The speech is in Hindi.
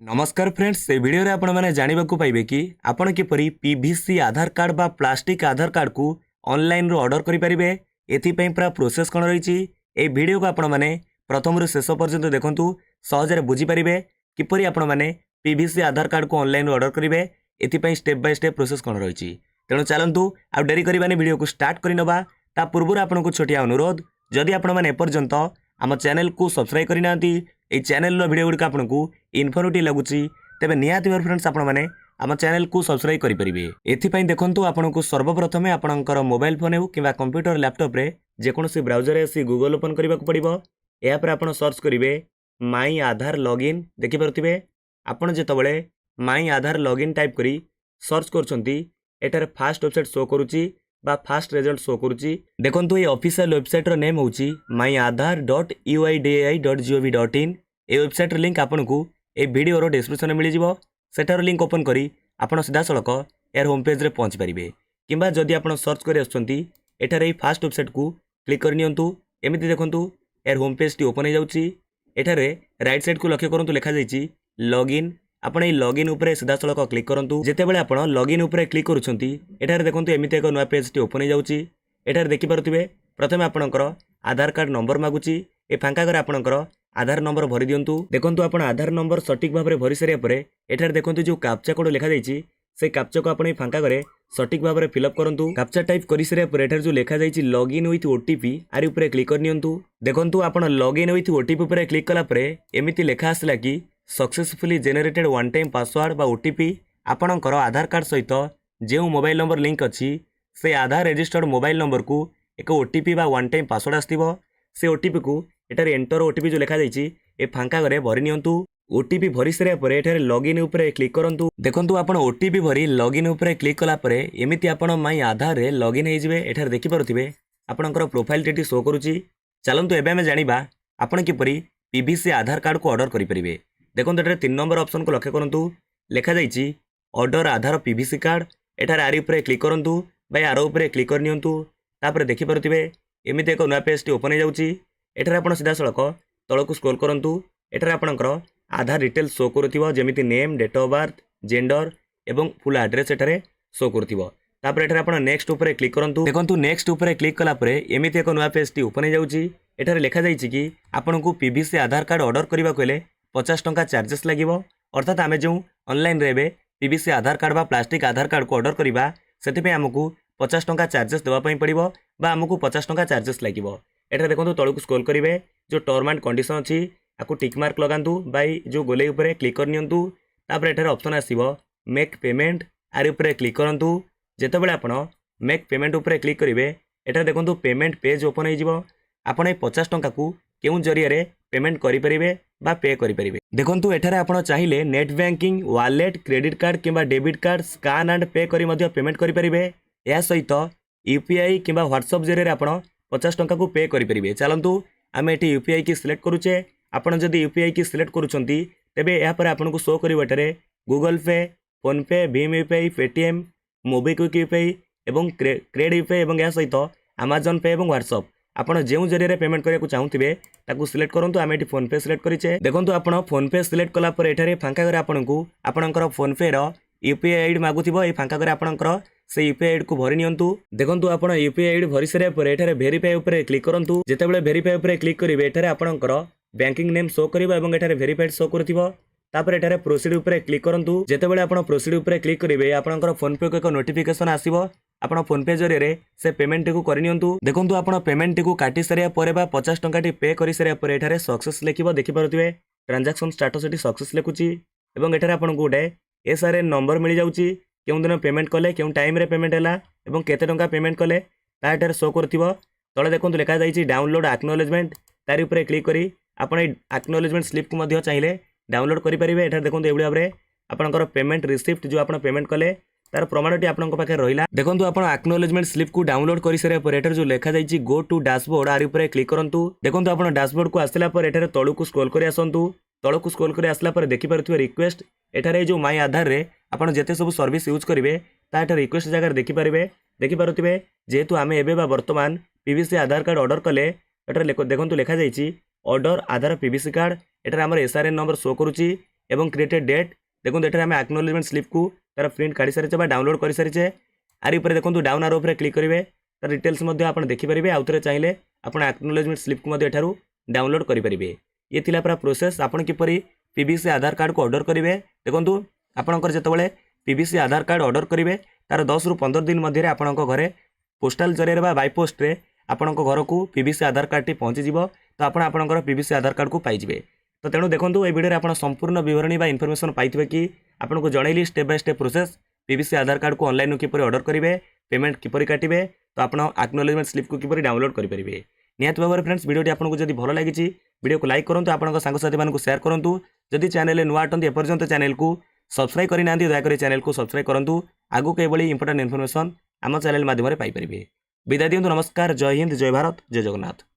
नमस्कार फ्रेंड्स से वीडियो रे आपण माने जानिबा को पाइबे कि आपण किपरि पीवीसी आधार कार्ड बा प्लास्टिक आधार कार्ड को ऑनलाइन रो ऑर्डर करि परिबे। एथि पई पूरा प्रोसेस कोन रहिछि ए वीडियो को आपण माने प्रथम रु शेष पर्यंत देखंतु सहज रे बुझी परिबे किपरि आपण माने पीवीसी आधार कार्ड को ऑनलाइन रो ऑर्डर करिवे। एथि पई स्टेप बाय स्टेप प्रोसेस कोन रहिछि तेणु चलंतु आ डेरी करिबानी वीडियो को स्टार्ट करि नबा। ता पूर्व आपण को छोटिया अनुरोध जदि आपण माने एपर्यंत आम चैनल को सब्सक्राइब करना ये चैनल वीडियो गुड़िक आपन को इनफॉर्मेटिव लगुच तेज निहाती फ्रेंड्स आपण मैंने आम चैनल को सब्सक्राइब करेंगे। एथिपाई देखंतु आपन को सर्वप्रथम आपणकर मोबाइल फोन हो कि कंप्यूटर लैपटॉप रे जेकोसी ब्राउजर आसी गूगल ओपन करने को पड़ो। यापर आप सर्च करेंगे माई आधार लॉगिन देखिपे आपड़ जिते माई आधार लॉगिन टाइप करी सर्च कर फास्ट वेबसाइट शो करुच्ची बा फास्ट रिजल्ट शो करुच्ची। देखंतु ये ऑफिशियल वेबसाइट रो नेम होची myaadhar.uidi.gov.in। ए वेबसाइट लिंक आपन को ए वीडियो रो डिस्क्रिप्शन में मिल जिवो। सेटार लिंक ओपन करी आपन सीधा सड़क यार होम पेज रे पहुंच परिबे किंबा जदि आपन सर्च करी आछंती एठारे ए फास्ट वेबसाइट को क्लिक कर नियंतु। एमिति देखंतु यार होम पेज टी ओपन हो जाउची। एठारे राइट साइड को लक्ष्य करंतु लिखा जाइची लॉगिन। आपण ए लॉगिन ऊपर सीधा सड़क क्लिक करंतु। जेतेबेले आपण लॉगिन ऊपर क्लिक करूछंती एठारे देखंतु एमिति एक नया पेज टी ओपन हो जाउची। एठारे देखि पारुथिबे प्रथमे आपणकर आधार कार्ड नंबर मागुची। ए फांका करे आपणकर आधार नंबर भरी दियंतु। देखंतु आपण आधार नंबर सटीक भाव में भरी सारिया परे एठारे देखंतु जो कैप्चा कोड लिखा जाइची से कैप्चा को आपण फांका करे सटीक भाव में फिलअप करंतु। कैप्चा टाइप करि सारिया परे एठारे जो लिखा जाइची लॉगिन विथ ओटीपी आरि ऊपर क्लिक कर नियंतु। देखंतु आपण लॉगिन विथ ओटीपी ऊपर क्लिक कला परे एमिति लिखा आसला कि successfully generated one time password बा ओटीपी। आपणकर आधार कार्ड सहित जो मोबाइल नंबर लिंक अच्छी से आधार रजिस्टर्ड मोबाइल नंबर को एक ओटीपी बा वन टाइम पासवर्ड आसथिबो। से ओटीपी को एटारे एंटर ओटीपी जो लिखा जाइची ए फांका घरे भरी नियंतु। ओटीपी भरी सारिया परे एटारे लॉगिन ऊपर क्लिक करंतु। देखंतु आपण ओटीपी भरी लॉगिन ऊपर क्लिक कला परे एमिति आपण माई आधार रे लॉगिन हे जिवे। एटारे देखि पारुथिबे आपणकर प्रोफाइल टी शो करूची। चलंतु एबे हम जानिबा आपण किपरि पीवीसी आधार कार्ड को ऑर्डर करि परिबे। देखंतु एटारे 3 नंबर ऑप्शन को लक्ष्य करंतु लिखा जाइची ऑर्डर आधार पीवीसी कार्ड। एटारे आरि ऊपर क्लिक करंतु बाय आरो ऊपर क्लिक कर नियंतु। तापर देखि पारुथिबे एमिति एक नया पेज टी ओपन हो जाउची। एठारे आपण सीधा सड़क तलक स्क्रॉल करंतु। एठारे आपणकर आधार डिटेल शो करुथिबो जेमिति name date of birth gender एवं फुल एड्रेस एठारे शो करुथिबो। तापर एठारे आपण नेक्स्ट ऊपर क्लिक करंतु। देखंतु नेक्स्ट ऊपर क्लिक कला परे एमिति एक नया पेज टी ओपन हो जाउची। एठारे लिखा जाइची कि आपनको पीवीसी आधार कार्ड ऑर्डर करबा कोले 50 टंका चार्जेस लागिवो। अर्थात आमे जो ऑनलाइन रे पीवीसी आधार कार्ड बा प्लास्टिक आधार कार्ड को ऑर्डर करबा सेति पे हमकु 50 टंका चार्जेस देवा पई पड़िबो बा हमकु 50 टंका चार्जेस लागिवो। एटा देखो तलक स्क्रॉल करेंगे जो टर्म एंड कंडीशन अच्छी आपको टिक मार्क लगातु बाई जो गोले ऊपर क्लिक कर नियंतु। तापर एठारे ऑप्शन आसीबो मेक पेमेंट आरि ऊपर क्लिक करंतु। जेतेबेले आपण मेक पेमेंट ऊपर क्लिक करेंगे एठारे देखो पेमेंट पेज ओपन हो जिवो। आपण ए 50 टंका को केउ जरिया रे पेमेंट करि परिबे बा पे करि परिबे। देखंतु एठारे आपण चाहिले net banking wallet credit card किंबा debit card scan and pay करि मध्य पेमेंट करि परिबे। या सहित यूपीआई किंबा व्हाट्सएप जरिया रे आपण 50 टंका को पे करेंगे। चलतु आम ये यूपीआई की सिलेक्ट करुचे। आपड़ जदि यूपीआई की सिलेक्ट करुँच तेरे यापर आपको शो कर गूगल पे फोन पे Bhim UPI Paytm MobiKwik UPI और क्रेड यूपीआई और या सहित अमेजन पे और व्हाट्सएप आपड़ जो जरिए पेमेंट करने को चाहूथे ताकू सिलेक्ट करूँ। आम ये फोन पे सिलेक्ट करें। देखो आप फोन पे सिलेक्ट कलापर एठारे फांका घरे आपको आपणकर फोन पे यूपीआई आईडी मागुथिबो। ए फांका घरे आपणकर से यूपीआई आईडी को भरी नियंतु। देखंतु आपण यूपीआई आईडी भरी सारिया पर एठारे वेरीफाई ऊपर क्लिक करंतु। जेतेबेले वेरीफाई ऊपर क्लिक करिवे एठारे आपणकर बैंकिंग नेम शो करिवो एवं एठारे वेरीफाइड शो करथिबो। तापर एठारे प्रोसीड ऊपर क्लिक करंतु। जेतेबेले आपण प्रोसीड ऊपर क्लिक करिवे आपणकर फोन पे को एक नोटिफिकेशन आसीबो। आपण फोन पे जरिए से पेमेंट टी को करि नियंतु। देखंतु आपण पेमेंट टी को काटी सारिया पर बा 50 टंका टी पे करि सारिया पर एठारे सक्सेस लेखिबो। देखि पारुथिबे ट्रांजैक्शन स्टेटस एटी सक्सेस लेखुची एवं एठारे आपण गोटे एसआरएन नंबर मिल जाउची केउं दिन पेमेंट कले केउं टाइम रे पेमेंट हैला एवं केते टंका पेमेंट कले ता एठारे शो करथिबो। तळे देखंतु लिखा जाइची डाउनलोड एक्नॉलेजमेंट तारि ऊपर क्लिक करी आपण एक्नॉलेजमेंट स्लिप को मध्य चाहिले डाउनलोड करि परिबे। एठारे देखंतु एबुली भाबरे आपनकर पेमेंट रिसिप्ट जो आपण पेमेंट कले तार प्रमाणटी आपनक पाखे रहिला। देखंतु आपण एक्नॉलेजमेंट स्लिप को डाउनलोड करि सारे पर एठारे जो लिखा जाइची गो टू डैशबोर्ड आरि ऊपर क्लिक करंतु। देखंतु आपण डैशबोर्ड को आसला पर एठारे तळु को स्क्रॉल करि आसंतु। तळु को स्क्रॉल करि आसला पर देखि पारुथिबे रिक्वेस्ट एठारे जो माई आधार रे आपण जेते सब सर्विस यूज करिवे ता एठारे रिक्वेस्ट जगह देखि पारुथिबे जेहेतु आमे एबे बा वर्तमान पीवीसी आधार कार्ड ऑर्डर कले एठारे देखंतु लिखा जाइची ऑर्डर आधार पीवीसी कार्ड। एठारे हमर एसआरएन नंबर शो करूची एवं क्रिएटेड डेट देखो ये आम एक्नोलेजमेंट स्लिप को तार प्रिंट काढ़ी सारी डाउनलोड कर सारी आर उपर देखो डाउन आरो उपर क्लिक करेंगे तार डिटेल्स आप देखिपारे आउ थे चाहिए आप एक्नोलेजमेंट स्लिप को एठारू डाउनलोड करेंगे। ये थिला पूरा प्रोसेस आपन किपरि पीबीसी आधार कार्ड को ऑर्डर करेंगे। देखो आपंकर जितेबाला पीबीसी आधार कार्ड ऑर्डर करेंगे तार 10 ରୁ 15 दिन मध्य आपण घरे पोस्टाल जरिए बाय पोस्ट रे आपण घर को पीबीसी आधार कार्ड टी पहुँची तो आप पीबीसी आधार कार्ड को पाइबे। तो तेणु देखो ये वीडियो आप संपूर्ण विवरणी बा इनफॉरमेशन पाइबे कि आपको जनइली step by step process PVC Aadhaar card को ऑनलाइन किपरि ऑर्डर करेंगे पेमेंट किपरि काटिबे तो आप एक्नोलेजमेंट स्लिप को किपरि डाउनलोड करेंगे। निहत भाव में फ्रेंड्स वीडियो आपको जब भल लगी वीडियो को लाइक करूँ आपंक सांगसाथी मानक शेयर करूँ जदि चैनल नुआ अटंती एपर्यंत चैनल को सब्सक्राइब करना दयाकोरी चैनल को सब्सक्राइब करूँ आगू कई इंपोर्टेंट इनफॉरमेशन आम चैनल माध्यम पाइपर। विदाय दियंतु नमस्कार। जय हिंद जय भारत जय जगन्नाथ।